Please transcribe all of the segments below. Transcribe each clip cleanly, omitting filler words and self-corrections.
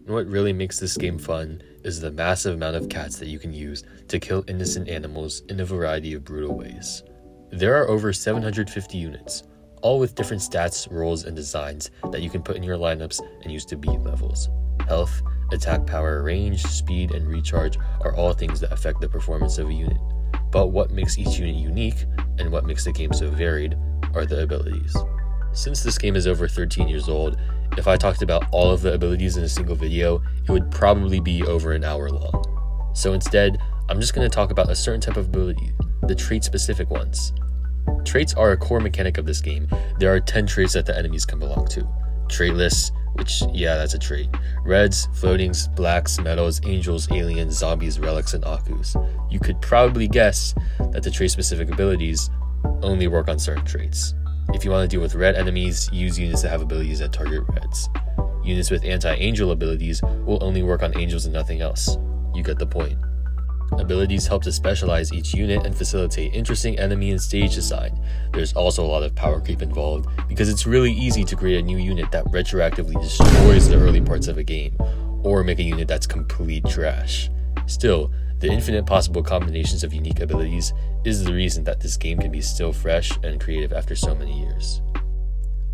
And what really makes this game fun is the massive amount of cats that you can use to kill innocent animals in a variety of brutal ways. There are over 750 units, all with different stats, roles, and designs that you can put in your lineups and use to beat levels. Health, attack power, range, speed, and recharge are all things that affect the performance of a unit. But what makes each unit unique, and what makes the game so varied, are the abilities. Since this game is over 13 years old, if I talked about all of the abilities in a single video, it would probably be over an hour long. So instead, I'm just going to talk about a certain type of ability, the trait-specific ones. Traits are a core mechanic of this game. There are 10 traits that the enemies can belong to. Traitless, which, yeah, that's a trait. Reds, floatings, blacks, metals, angels, aliens, zombies, relics, and akus. You could probably guess that the trait-specific abilities only work on certain traits. If you want to deal with red enemies, use units that have abilities that target reds. Units with anti-angel abilities will only work on angels and nothing else. You get the point. Abilities help to specialize each unit and facilitate interesting enemy and stage design. There's also a lot of power creep involved, because it's really easy to create a new unit that retroactively destroys the early parts of a game, or make a unit that's complete trash. Still, the infinite possible combinations of unique abilities is the reason that this game can be still fresh and creative after so many years.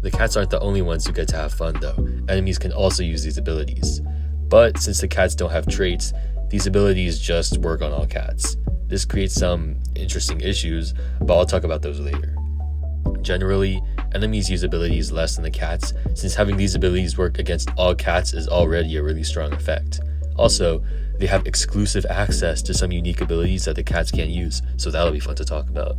The cats aren't the only ones who get to have fun though. Enemies can also use these abilities. But since the cats don't have traits, these abilities just work on all cats. This creates some interesting issues, but I'll talk about those later. Generally, enemies use abilities less than the cats, since having these abilities work against all cats is already a really strong effect. Also, they have exclusive access to some unique abilities that the cats can't use, so that'll be fun to talk about.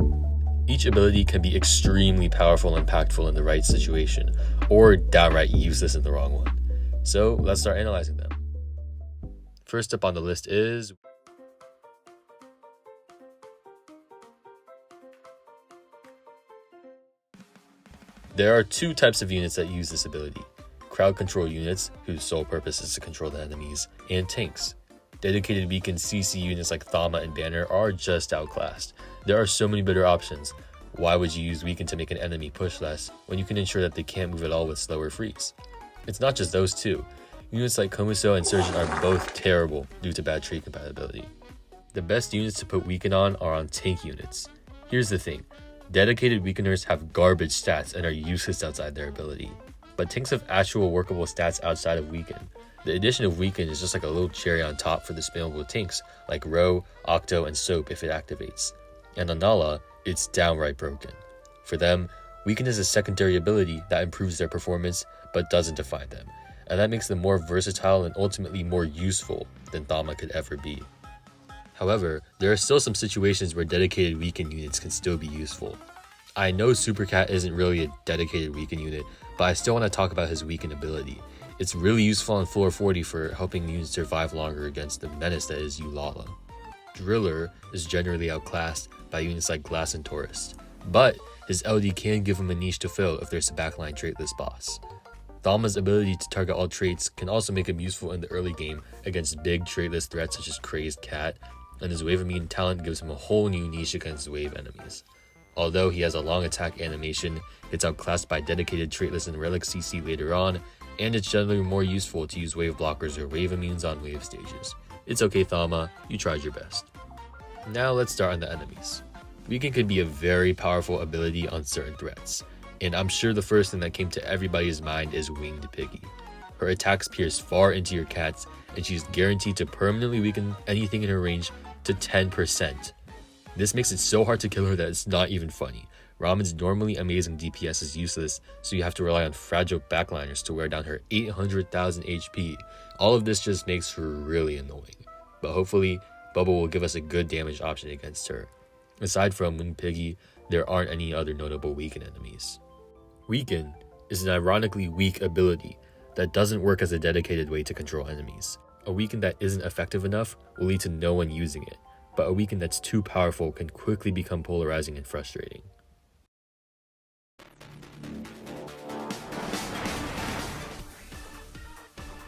Each ability can be extremely powerful and impactful in the right situation, or downright useless in the wrong one. So let's start analyzing them. First up on the list is there are two types of units that use this ability: crowd control units, whose sole purpose is to control the enemies, and tanks. Dedicated weakened CC units like Thama and Banner are just outclassed. There are so many better options. Why would you use weaken to make an enemy push less when you can ensure that they can't move at all with slower freeze? It's not just those two. Units like Komuso and Surgeon are both terrible due to bad trait compatibility. The best units to put weaken on are on tank units. Here's the thing, dedicated weakeners have garbage stats and are useless outside their ability. But tanks have actual workable stats outside of weaken. The addition of weaken is just like a little cherry on top for the spammable tanks like Ro, Octo, and Soap if it activates. And on Nala, it's downright broken. For them, weaken is a secondary ability that improves their performance but doesn't define them, and that makes them more versatile and ultimately more useful than Thama could ever be. However, there are still some situations where dedicated weaken units can still be useful. I know Super Cat isn't really a dedicated weaken unit, but I still want to talk about his weaken ability. It's really useful on floor 40 for helping units survive longer against the menace that is Ulala. Driller is generally outclassed by units like Glass and Tourist, but his LD can give him a niche to fill if there's a backline traitless boss. Thama's ability to target all traits can also make him useful in the early game against big traitless threats such as Crazed Cat, and his wave immune talent gives him a whole new niche against wave enemies. Although he has a long attack animation, it's outclassed by dedicated traitless and relic CC later on, and it's generally more useful to use wave blockers or wave immunes on wave stages. It's okay Thama, you tried your best. Now let's start on the enemies. Weaken can be a very powerful ability on certain threats, and I'm sure the first thing that came to everybody's mind is Winged Piggy. Her attacks pierce far into your cats, and she's guaranteed to permanently weaken anything in her range to 10%. This makes it so hard to kill her that it's not even funny. Ramen's normally amazing DPS is useless, so you have to rely on fragile backliners to wear down her 800,000 HP. All of this just makes her really annoying, but hopefully Bubble will give us a good damage option against her. Aside from Winged Piggy, there aren't any other notable weaken enemies. Weaken is an ironically weak ability that doesn't work as a dedicated way to control enemies. A weaken that isn't effective enough will lead to no one using it, but a weaken that's too powerful can quickly become polarizing and frustrating.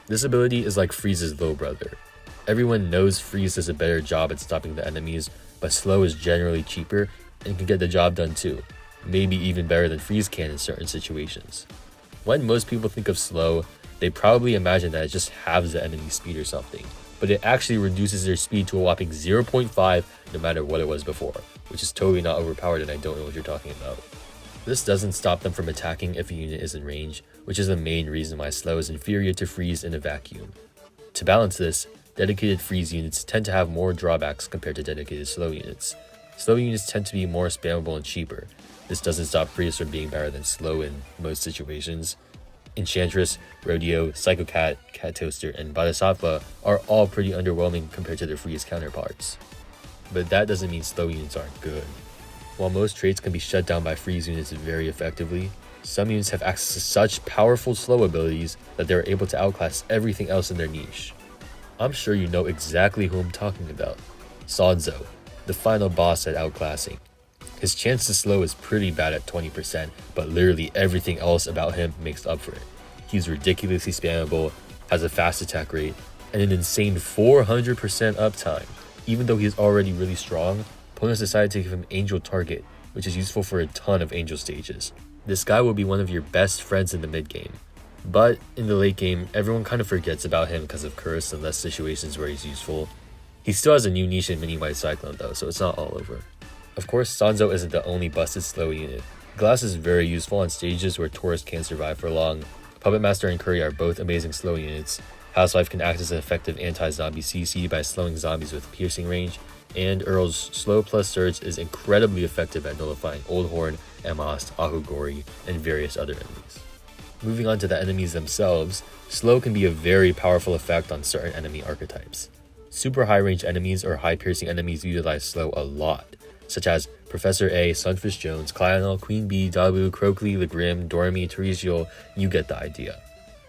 This ability is like Freeze's little brother. Everyone knows Freeze does a better job at stopping the enemies, but Slow is generally cheaper and can get the job done too, maybe even better than Freeze can in certain situations. When most people think of Slow, they probably imagine that it just halves the enemy's speed or something, but it actually reduces their speed to a whopping 0.5 no matter what it was before, which is totally not overpowered and I don't know what you're talking about. This doesn't stop them from attacking if a unit is in range, which is the main reason why slow is inferior to freeze in a vacuum. To balance this, dedicated freeze units tend to have more drawbacks compared to dedicated slow units. Slow units tend to be more spammable and cheaper. This doesn't stop freeze from being better than slow in most situations. Enchantress, Rodeo, Psycho Cat, Cat Toaster, and Bodhisattva are all pretty underwhelming compared to their freeze counterparts. But that doesn't mean slow units aren't good. While most traits can be shut down by freeze units very effectively, some units have access to such powerful slow abilities that they're able to outclass everything else in their niche. I'm sure you know exactly who I'm talking about. Sanzo, the final boss at outclassing. His chance to slow is pretty bad at 20%, but literally everything else about him makes up for it. He's ridiculously spammable, has a fast attack rate, and an insane 400% uptime. Even though he's already really strong, opponents decided to give him Angel Target, which is useful for a ton of Angel stages. This guy will be one of your best friends in the mid game. But in the late game, everyone kind of forgets about him because of Curse and less situations where he's useful. He still has a new niche in Mini White Cyclone though, so it's not all over. Of course, Sanzo isn't the only busted slow unit. Glass is very useful on stages where Taurus can't survive for long. Puppet Master and Curry are both amazing slow units. Housewife can act as an effective anti-zombie CC by slowing zombies with piercing range, and Earl's Slow plus Surge is incredibly effective at nullifying Old Horn, Amast, Ahugori, and various other enemies. Moving on to the enemies themselves, Slow can be a very powerful effect on certain enemy archetypes. Super high range enemies or high piercing enemies utilize Slow a lot, such as Professor A, Sunfish Jones, Clionel, Queen Bee, Dabu, Crocley, Legrim, Dormy, Terizial, you get the idea.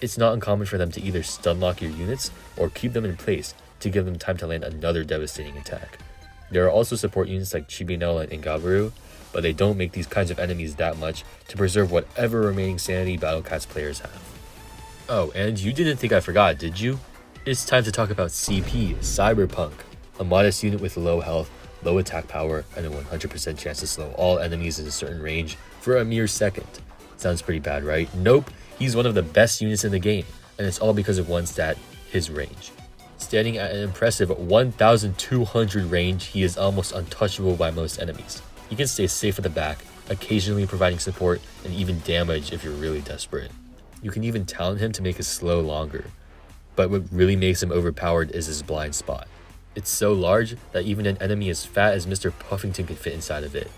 It's not uncommon for them to either stunlock your units or keep them in place to give them time to land another devastating attack. There are also support units like Chibinel and Ingabaru, but they don't make these kinds of enemies that much to preserve whatever remaining sanity Battle Cats players have. Oh, and you didn't think I forgot, did you? It's time to talk about CP, Cyberpunk, a modest unit with low health, low attack power, and a 100% chance to slow all enemies in a certain range for a mere second. Sounds pretty bad, right? Nope, he's one of the best units in the game, and it's all because of one stat, his range. Standing at an impressive 1,200 range, he is almost untouchable by most enemies. He can stay safe at the back, occasionally providing support and even damage if you're really desperate. You can even talent him to make his slow longer. But what really makes him overpowered is his blind spot. It's so large that even an enemy as fat as Mr. Puffington can fit inside of it,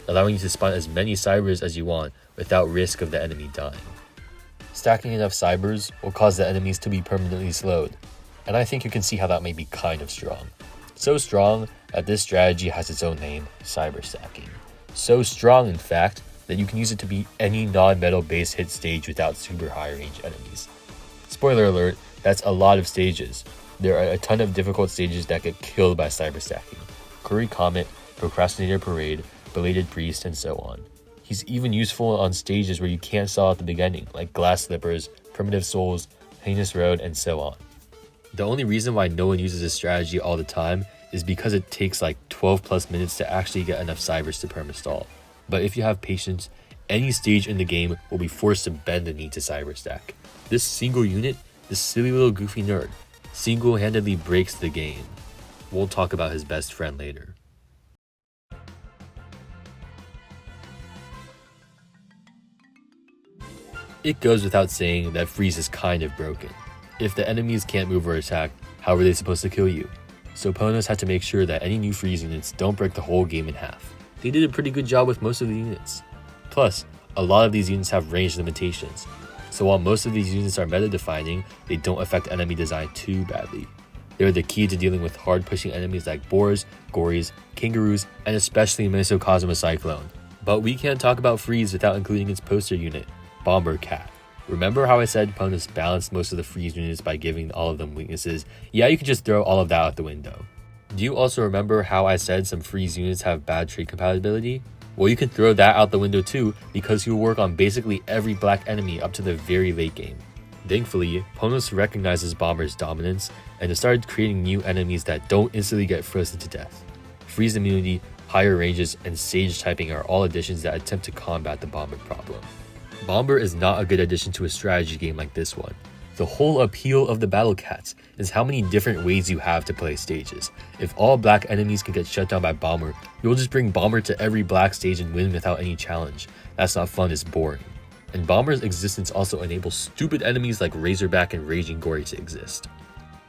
allowing you to spawn as many cybers as you want without risk of the enemy dying. Stacking enough cybers will cause the enemies to be permanently slowed, and I think you can see how that may be kind of strong. So strong that this strategy has its own name, cyber stacking. So strong, in fact, that you can use it to beat any non-metal based hit stage without super high range enemies. Spoiler alert, that's a lot of stages. There are a ton of difficult stages that get killed by cyber stacking. Curry Comet, Procrastinator Parade, Belated Priest, and so on. He's even useful on stages where you can't saw at the beginning, like Glass Slippers, Primitive Souls, Heinous Road, and so on. The only reason why no one uses this strategy all the time is because it takes like 12 plus minutes to actually get enough cybers to permastall. But if you have patience, any stage in the game will be forced to bend the need to cyber stack. This single unit, this silly little goofy nerd, single-handedly breaks the game. We'll talk about his best friend later. It goes without saying that freeze is kind of broken. If the enemies can't move or attack, how are they supposed to kill you? So Ponos had to make sure that any new freeze units don't break the whole game in half. They did a pretty good job with most of the units. Plus, a lot of these units have range limitations. So while most of these units are meta-defining, they don't affect enemy design too badly. They're the key to dealing with hard-pushing enemies like boars, gories, kangaroos, and especially Mesocosma Cyclone. But we can't talk about freeze without including its poster unit, Bomber Cat. Remember how I said Ponos balanced most of the freeze units by giving all of them weaknesses? Yeah, you could just throw all of that out the window. Do you also remember how I said some freeze units have bad trait compatibility? Well, you can throw that out the window too, because he will work on basically every black enemy up to the very late game. Thankfully, Ponos recognizes Bomber's dominance and has started creating new enemies that don't instantly get frozen to death. Freeze immunity, higher ranges, and Sage typing are all additions that attempt to combat the Bomber problem. Bomber is not a good addition to a strategy game like this one. The whole appeal of the battle cats is how many different ways you have to play stages. If all black enemies can get shut down by Bomber, you'll just bring Bomber to every black stage and win without any challenge. That's not fun, it's boring. And Bomber's existence also enables stupid enemies like Razorback and Raging Gory to exist.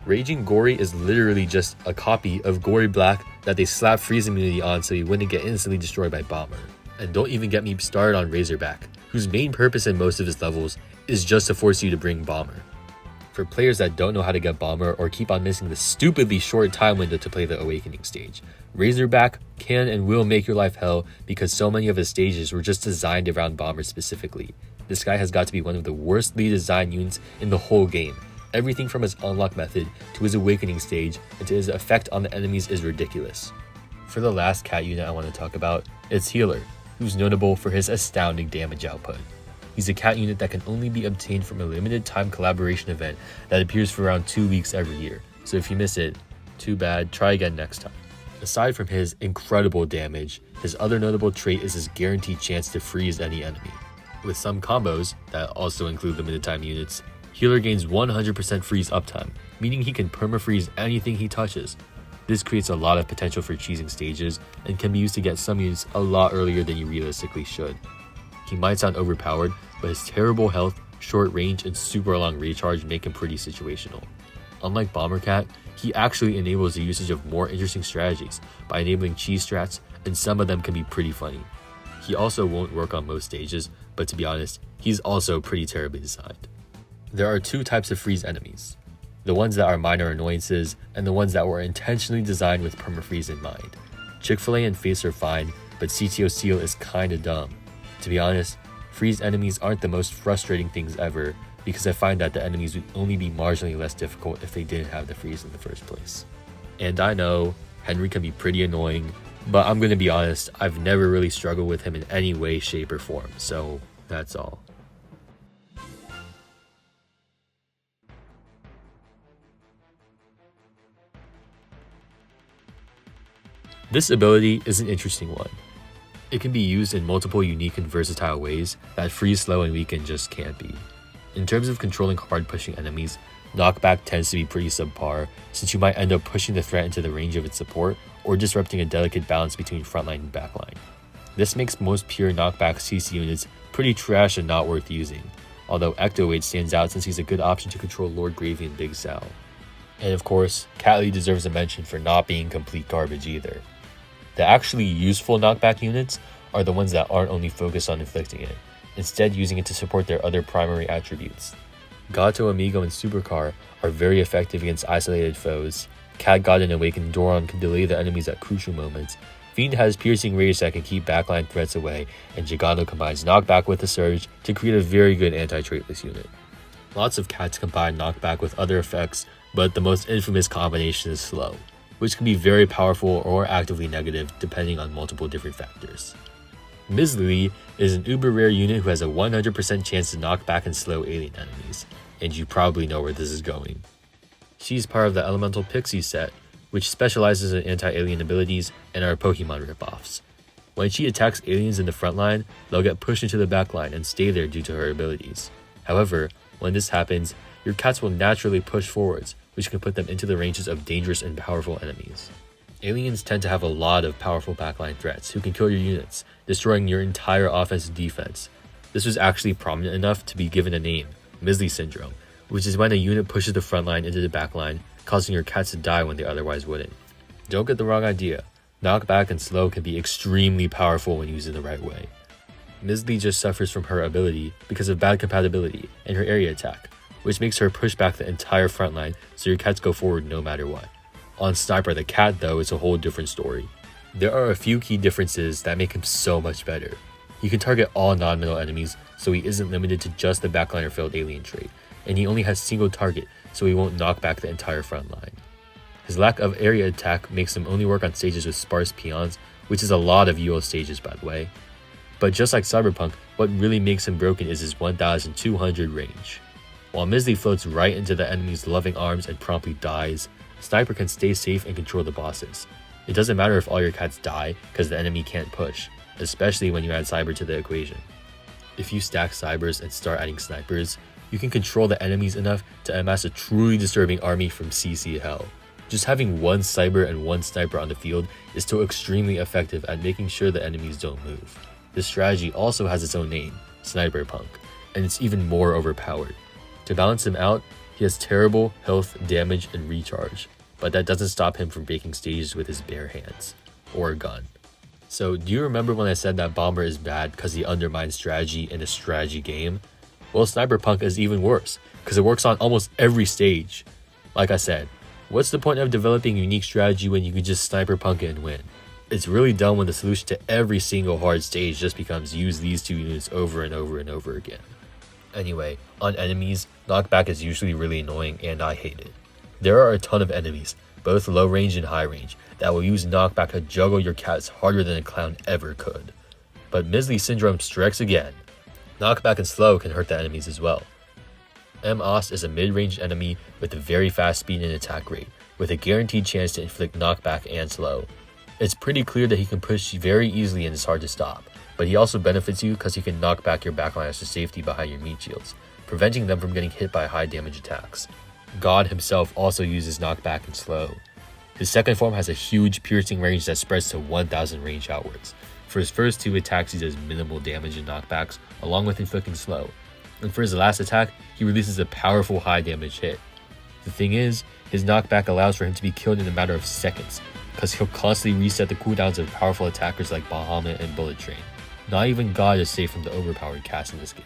Raging Gory is literally just a copy of Gory Black that they slap freeze immunity on so he wouldn't get instantly destroyed by Bomber. And don't even get me started on Razorback, whose main purpose in most of his levels is just to force you to bring Bomber. For players that don't know how to get Bomber or keep on missing the stupidly short time window to play the Awakening stage, Razorback can and will make your life hell because so many of his stages were just designed around Bomber specifically. This guy has got to be one of the worstly designed units in the whole game. Everything from his unlock method to his Awakening stage and to his effect on the enemies is ridiculous. For the last cat unit I want to talk about, it's Healer, who's notable for his astounding damage output. He's a cat unit that can only be obtained from a limited time collaboration event that appears for around 2 weeks every year, so if you miss it, too bad, try again next time. Aside from his incredible damage, his other notable trait is his guaranteed chance to freeze any enemy. With some combos, that also include limited time units, Healer gains 100% freeze uptime, meaning he can perma-freeze anything he touches. This creates a lot of potential for cheesing stages and can be used to get some units a lot earlier than you realistically should. He might sound overpowered, but his terrible health, short range, and super long recharge make him pretty situational. Unlike Bomber Cat, he actually enables the usage of more interesting strategies by enabling cheese strats, and some of them can be pretty funny. He also won't work on most stages, but to be honest, he's also pretty terribly designed. There are two types of freeze enemies. The ones that are minor annoyances, and the ones that were intentionally designed with permafreeze in mind. Chick-fil-A and Face are fine, but CTO Seal is kinda dumb. To be honest, freeze enemies aren't the most frustrating things ever, because I find that the enemies would only be marginally less difficult if they didn't have the freeze in the first place. And I know, Henry can be pretty annoying, but I'm gonna be honest, I've never really struggled with him in any way, shape, or form, so that's all. This ability is an interesting one. It can be used in multiple unique and versatile ways that freeze, slow, and weaken just can't be. In terms of controlling hard pushing enemies, Knockback tends to be pretty subpar, since you might end up pushing the threat into the range of its support or disrupting a delicate balance between frontline and backline. This makes most pure Knockback CC units pretty trash and not worth using, although Ectoweight stands out since he's a good option to control Lord Gravy and Big Sal. And of course, Catley deserves a mention for not being complete garbage either. The actually useful Knockback units are the ones that aren't only focused on inflicting it, instead using it to support their other primary attributes. Gato Amigo and Supercar are very effective against isolated foes. Cat God and Awakened Doron can delay the enemies at crucial moments. Fiend has Piercing Rage that can keep backline threats away, and Gigano combines Knockback with the Surge to create a very good anti-traitless unit. Lots of cats combine Knockback with other effects, but the most infamous combination is Slow, which can be very powerful or actively negative depending on multiple different factors. Ms. Lily is an uber rare unit who has a 100% chance to knock back and slow alien enemies, and you probably know where this is going. She's part of the Elemental Pixie set, which specializes in anti-alien abilities and are Pokemon ripoffs. When she attacks aliens in the front line, they'll get pushed into the back line and stay there due to her abilities. However, when this happens, your cats will naturally push forwards, which can put them into the ranges of dangerous and powerful enemies. Aliens tend to have a lot of powerful backline threats who can kill your units, destroying your entire offensive defense. This was actually prominent enough to be given a name, Misley Syndrome, which is when a unit pushes the front line into the back line, causing your cats to die when they otherwise wouldn't. Don't get the wrong idea, Knockback and Slow can be extremely powerful when used in the right way. Misley just suffers from her ability because of bad compatibility and her area attack, which makes her push back the entire front line so your cats go forward no matter what. On Sniper the Cat though, it's a whole different story. There are a few key differences that make him so much better. He can target all non-middle enemies, so he isn't limited to just the backliner failed alien trait, and he only has single target, so he won't knock back the entire front line. His lack of area attack makes him only work on stages with sparse peons, which is a lot of UL stages by the way. But just like Cyberpunk, what really makes him broken is his 1200 range. While Misley floats right into the enemy's loving arms and promptly dies, Sniper can stay safe and control the bosses. It doesn't matter if all your cats die because the enemy can't push, especially when you add Cyber to the equation. If you stack Cybers and start adding Snipers, you can control the enemies enough to amass a truly disturbing army from CC hell. Just having one cyber and one sniper on the field is still extremely effective at making sure the enemies don't move. This strategy also has its own name, Cyberpunk, and it's even more overpowered. To balance him out, he has terrible health, damage, and recharge, but that doesn't stop him from breaking stages with his bare hands, or a gun. So do you remember when I said that Bomber is bad because he undermines strategy in a strategy game? Well, Cyberpunk is even worse, because it works on almost every stage. Like I said, what's the point of developing unique strategy when you can just Cyberpunk it and win? It's really dumb when the solution to every single hard stage just becomes use these two units over and over and over again. Anyway, on enemies, Knockback is usually really annoying and I hate it. There are a ton of enemies, both low range and high range, that will use Knockback to juggle your cats harder than a clown ever could. But Misley Syndrome strikes again. Knockback and slow can hurt the enemies as well. M-Os is a mid-range enemy with a very fast speed and attack rate, with a guaranteed chance to inflict knockback and slow. It's pretty clear that he can push very easily and is hard to stop, but he also benefits you because he can knock back your backliners to safety behind your meat shields, preventing them from getting hit by high damage attacks. God himself also uses knockback and slow. His second form has a huge piercing range that spreads to 1000 range outwards. For his first two attacks he does minimal damage and knockbacks, along with inflicting slow. And for his last attack, he releases a powerful high damage hit. The thing is, his knockback allows for him to be killed in a matter of seconds, because he'll constantly reset the cooldowns of powerful attackers like Bahamut and Bullet Train. Not even God is safe from the overpowered cast in this game.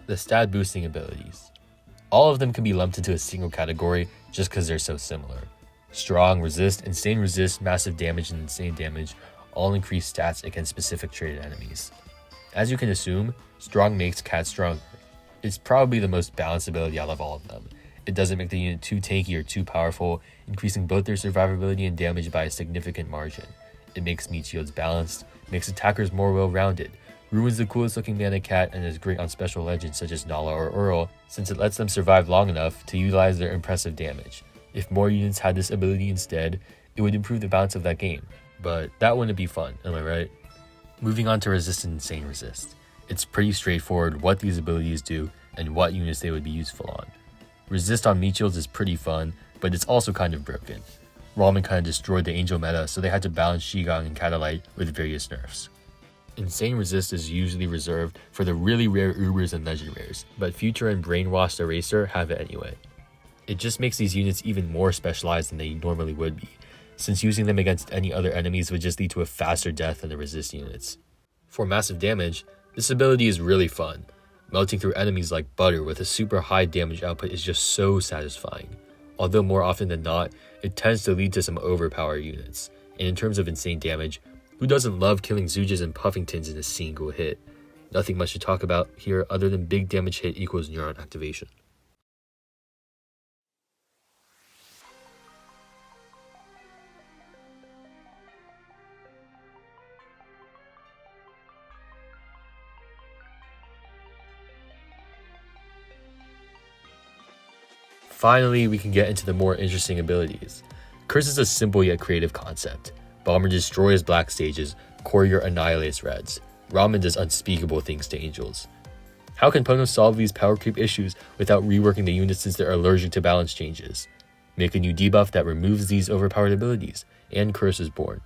The stat boosting abilities. All of them can be lumped into a single category just because they're so similar. Strong, resist, insane resist, massive damage, and insane damage all increase stats against specific traded enemies. As you can assume, strong makes Cat stronger. It's probably the most balanced ability out of all of them. It doesn't make the unit too tanky or too powerful, increasing both their survivability and damage by a significant margin. It makes meat shields balanced, makes attackers more well-rounded, ruins the coolest looking mana cat, and is great on special legends such as Nala or Earl, since it lets them survive long enough to utilize their impressive damage. If more units had this ability instead, it would improve the balance of that game. But that wouldn't be fun, am I right? Moving on to resist and insane resist. It's pretty straightforward what these abilities do and what units they would be useful on. Resist on meat shields is pretty fun, but it's also kind of broken. Ramen kind of destroyed the Angel meta, so they had to balance Shigong and Catalyte with various nerfs. Insane resist is usually reserved for the really rare Ubers and legend rares, but Future and Brainwashed Eraser have it anyway. It just makes these units even more specialized than they normally would be, since using them against any other enemies would just lead to a faster death than the resist units. For massive damage, this ability is really fun. Melting through enemies like butter with a super high damage output is just so satisfying. Although more often than not, it tends to lead to some overpowered units. And in terms of insane damage, who doesn't love killing Zooges and Puffingtons in a single hit? Nothing much to talk about here other than big damage hit equals neuron activation. Finally, we can get into the more interesting abilities. Curse is a simple yet creative concept. Bomber destroys black stages, Courier annihilates reds. Ramen does unspeakable things to angels. How can Pono solve these power creep issues without reworking the units since they're allergic to balance changes? Make a new debuff that removes these overpowered abilities, and Curse is born.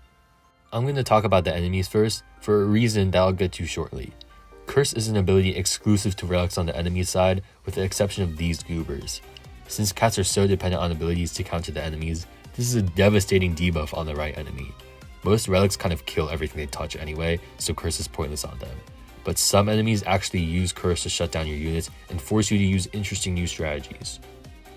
I'm going to talk about the enemies first, for a reason that I'll get to shortly. Curse is an ability exclusive to relics on the enemy side, with the exception of these goobers. Since cats are so dependent on abilities to counter the enemies, this is a devastating debuff on the right enemy. Most relics kind of kill everything they touch anyway, so Curse is pointless on them. But some enemies actually use Curse to shut down your units and force you to use interesting new strategies.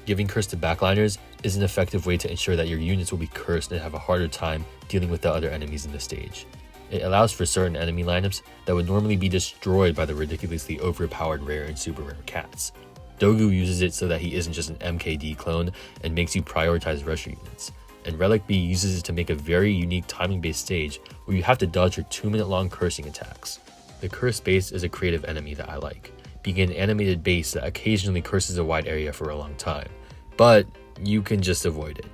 Giving Curse to backliners is an effective way to ensure that your units will be cursed and have a harder time dealing with the other enemies in the stage. It allows for certain enemy lineups that would normally be destroyed by the ridiculously overpowered rare and super rare cats. Dogu uses it so that he isn't just an MKD clone and makes you prioritize rusher units. And Relic B uses it to make a very unique timing-based stage where you have to dodge your 2-minute long cursing attacks. The curse base is a creative enemy that I like. being an animated base that occasionally curses a wide area for a long time, but you can just avoid it.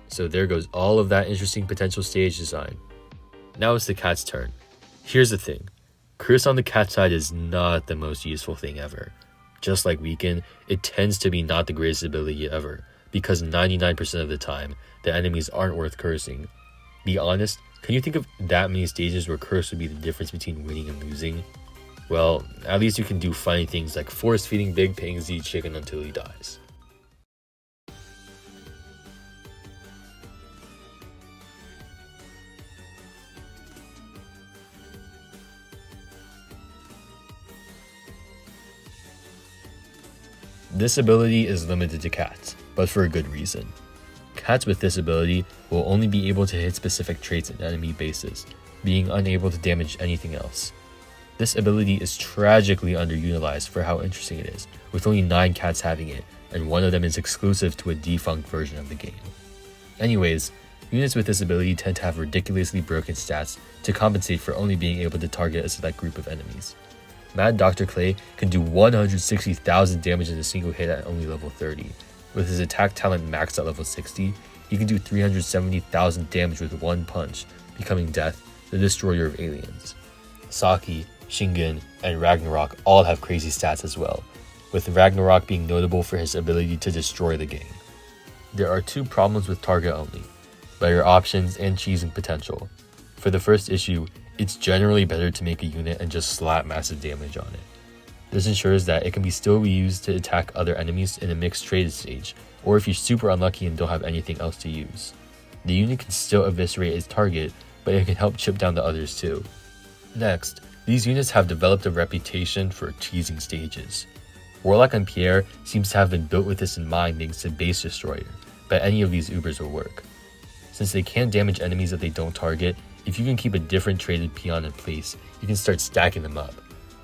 So there goes all of that interesting potential stage design. Now it's the cat's turn. Here's the thing, curse on the cat side is not the most useful thing ever. Just like weaken, it tends to be not the greatest ability ever, because 99% of the time, the enemies aren't worth cursing. Be honest, can you think of that many stages where curse would be the difference between winning and losing? Well, at least you can do funny things like force feeding Big Pangsy chicken until he dies. This ability is limited to cats, but for a good reason. Cats with this ability will only be able to hit specific traits in enemy bases, being unable to damage anything else. This ability is tragically underutilized for how interesting it is, with only 9 cats having it, and one of them is exclusive to a defunct version of the game. Anyways, units with this ability tend to have ridiculously broken stats to compensate for only being able to target a select group of enemies. Mad Dr. Clay can do 160,000 damage in a single hit at only level 30. With his attack talent maxed at level 60, he can do 370,000 damage with one punch, becoming Death, the destroyer of aliens. Saki, Shingen, and Ragnarok all have crazy stats as well, with Ragnarok being notable for his ability to destroy the game. There are 2 problems with target only, better options and cheesing potential. For the first issue, it's generally better to make a unit and just slap massive damage on it. This ensures that it can be still used to attack other enemies in a mixed traded stage, or if you're super unlucky and don't have anything else to use. The unit can still eviscerate its target, but it can help chip down the others too. Next, these units have developed a reputation for cheesing stages. Warlock and Pierre seems to have been built with this in mind thanks to Base Destroyer, but any of these Ubers will work. Since they can't damage enemies that they don't target, if you can keep a different traded peon in place, you can start stacking them up.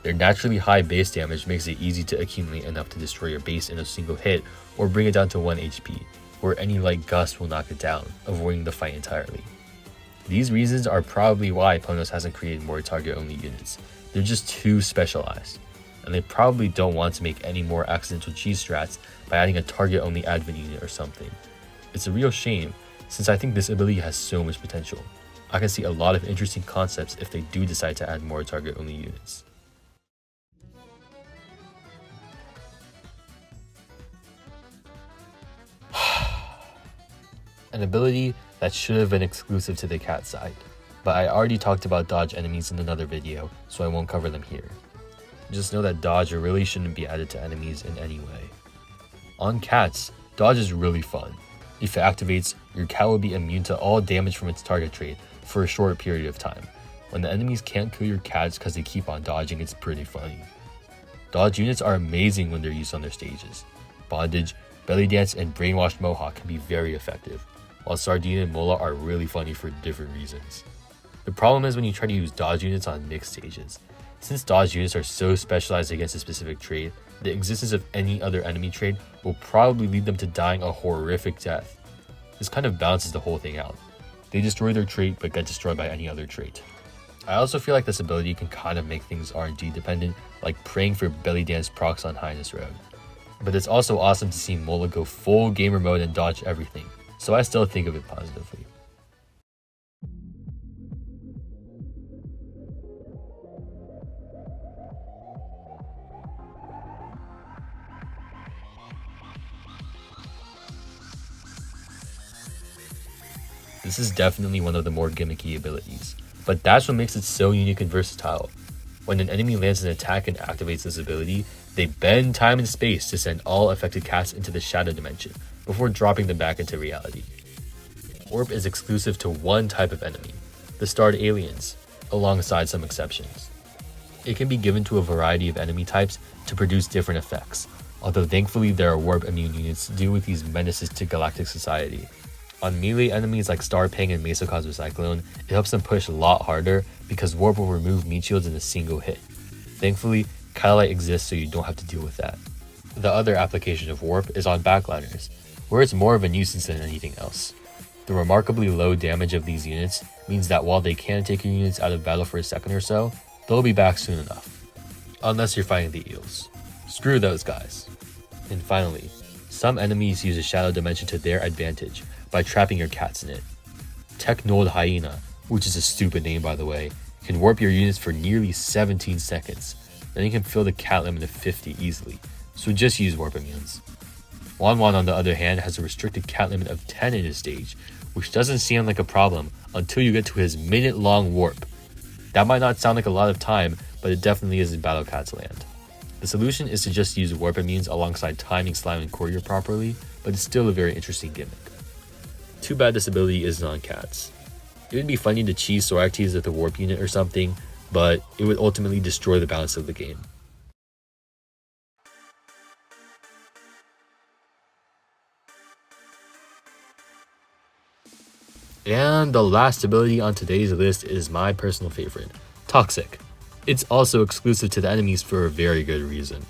Their naturally high base damage makes it easy to accumulate enough to destroy your base in a single hit or bring it down to 1 HP, where any light gust will knock it down, avoiding the fight entirely. These reasons are probably why Ponos hasn't created more target-only units. They're just too specialized, and they probably don't want to make any more accidental cheese strats by adding a target-only advent unit or something. It's a real shame, since I think this ability has so much potential. I can see a lot of interesting concepts if they do decide to add more target-only units. An ability that should have been exclusive to the cat side, but I already talked about dodge enemies in another video, so I won't cover them here. Just know that dodge really shouldn't be added to enemies in any way. On cats, dodge is really fun. If it activates, your cat will be immune to all damage from its target trait for a short period of time. When the enemies can't kill your cats because they keep on dodging, it's pretty funny. Dodge units are amazing when they're used on their stages. Bondage, Belly Dance, and Brainwashed Mohawk can be very effective, while Sardine and Mola are really funny for different reasons. The problem is when you try to use dodge units on mixed stages. Since dodge units are so specialized against a specific trait, the existence of any other enemy trait will probably lead them to dying a horrific death. This kind of balances the whole thing out. They destroy their trait but get destroyed by any other trait. I also feel like this ability can kind of make things RNG dependent, like praying for Belly Dance procs on Highness Road. But it's also awesome to see Mola go full gamer mode and dodge everything, so I still think of it positively. This is definitely one of the more gimmicky abilities, but that's what makes it so unique and versatile. When an enemy lands an attack and activates this ability, they bend time and space to send all affected cats into the shadow dimension before dropping them back into reality. Warp is exclusive to one type of enemy, the starred aliens, alongside some exceptions. It can be given to a variety of enemy types to produce different effects, although thankfully there are warp immune units to deal with these menaces to galactic society. On melee enemies like Starpang and Mesocosmo Cyclone, it helps them push a lot harder because Warp will remove meat shields in a single hit. Thankfully, Catalyte exists so you don't have to deal with that. The other application of Warp is on backliners, where it's more of a nuisance than anything else. The remarkably low damage of these units means that while they can take your units out of battle for a second or so, they'll be back soon enough. Unless you're fighting the eels. Screw those guys. And finally, some enemies use a shadow dimension to their advantage by trapping your cats in it. Technoid Hyena, which is a stupid name by the way, can warp your units for nearly 17 seconds. Then you can fill the cat limit of 50 easily, so just use warp immunes. Wanwan on the other hand has a restricted cat limit of 10 in his stage, which doesn't seem like a problem until you get to his minute-long warp. That might not sound like a lot of time, but it definitely is in Battle Cat's land. The solution is to just use warp immunes alongside timing Slime and Courier properly, but it's still a very interesting gimmick. Too bad this ability isn't on cats. It would be funny to cheese Soractes with a warp unit or something, but it would ultimately destroy the balance of the game. And the last ability on today's list is my personal favorite, Toxic. It's also exclusive to the enemies for a very good reason.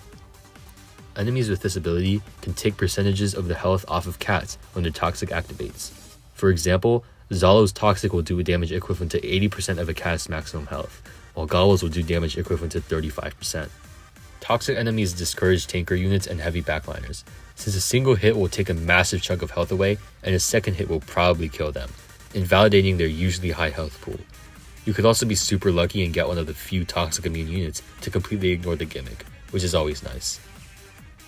Enemies with this ability can take percentages of the health off of cats when their Toxic activates. For example, Zalo's Toxic will do damage equivalent to 80% of a cat's maximum health, while Gobbles will do damage equivalent to 35%. Toxic enemies discourage tanker units and heavy backliners, since a single hit will take a massive chunk of health away and a second hit will probably kill them, invalidating their usually high health pool. You could also be super lucky and get one of the few Toxic immune units to completely ignore the gimmick, which is always nice.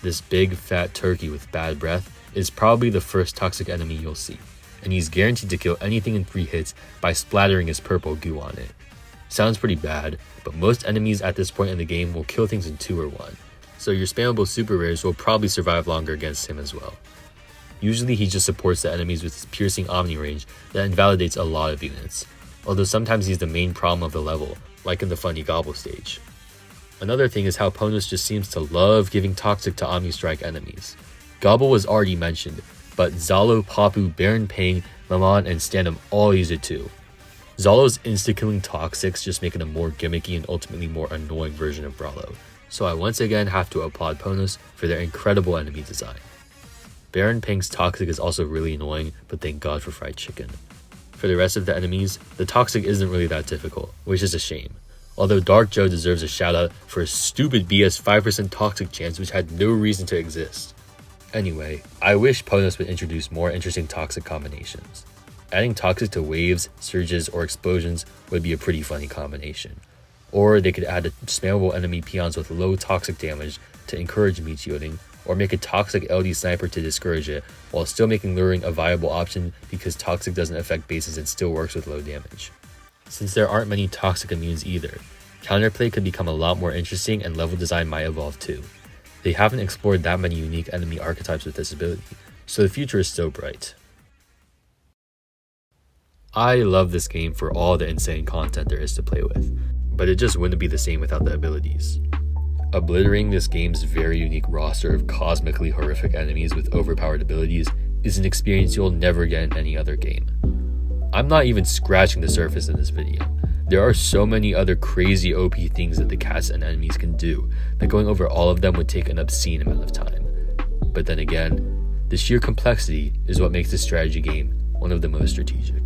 This big fat turkey with bad breath is probably the first Toxic enemy you'll see, and he's guaranteed to kill anything in 3 hits by splattering his purple goo on it. Sounds pretty bad, but most enemies at this point in the game will kill things in 2 or 1, so your spammable super rares will probably survive longer against him as well. Usually he just supports the enemies with his piercing Omni range that invalidates a lot of units, although sometimes he's the main problem of the level, like in the funny Gobble stage. Another thing is how Ponos just seems to love giving Toxic to Omni Strike enemies. Gobble was already mentioned, but Zalo, Papu, Baron Pang, Maman, and Standum all use it too. Zalo's insta-killing Toxics just make it a more gimmicky and ultimately more annoying version of Brawlo, so I once again have to applaud Ponos for their incredible enemy design. Baron Pang's Toxic is also really annoying, but thank God for fried chicken. For the rest of the enemies, the Toxic isn't really that difficult, which is a shame. Although Dark Joe deserves a shout out for a stupid BS 5% Toxic chance which had no reason to exist. Anyway, I wish Ponos would introduce more interesting Toxic combinations. Adding Toxic to waves, surges, or explosions would be a pretty funny combination. Or they could add spammable enemy peons with low Toxic damage to encourage meat shielding, or make a Toxic LD sniper to discourage it, while still making luring a viable option because Toxic doesn't affect bases and still works with low damage. Since there aren't many Toxic immunes either, counterplay could become a lot more interesting and level design might evolve too. They haven't explored that many unique enemy archetypes with this ability, so the future is still bright. I love this game for all the insane content there is to play with, but it just wouldn't be the same without the abilities. Obliterating this game's very unique roster of cosmically horrific enemies with overpowered abilities is an experience you'll never get in any other game. I'm not even scratching the surface in this video. There are so many other crazy OP things that the cats and enemies can do that going over all of them would take an obscene amount of time. But then again, the sheer complexity is what makes this strategy game one of the most strategic.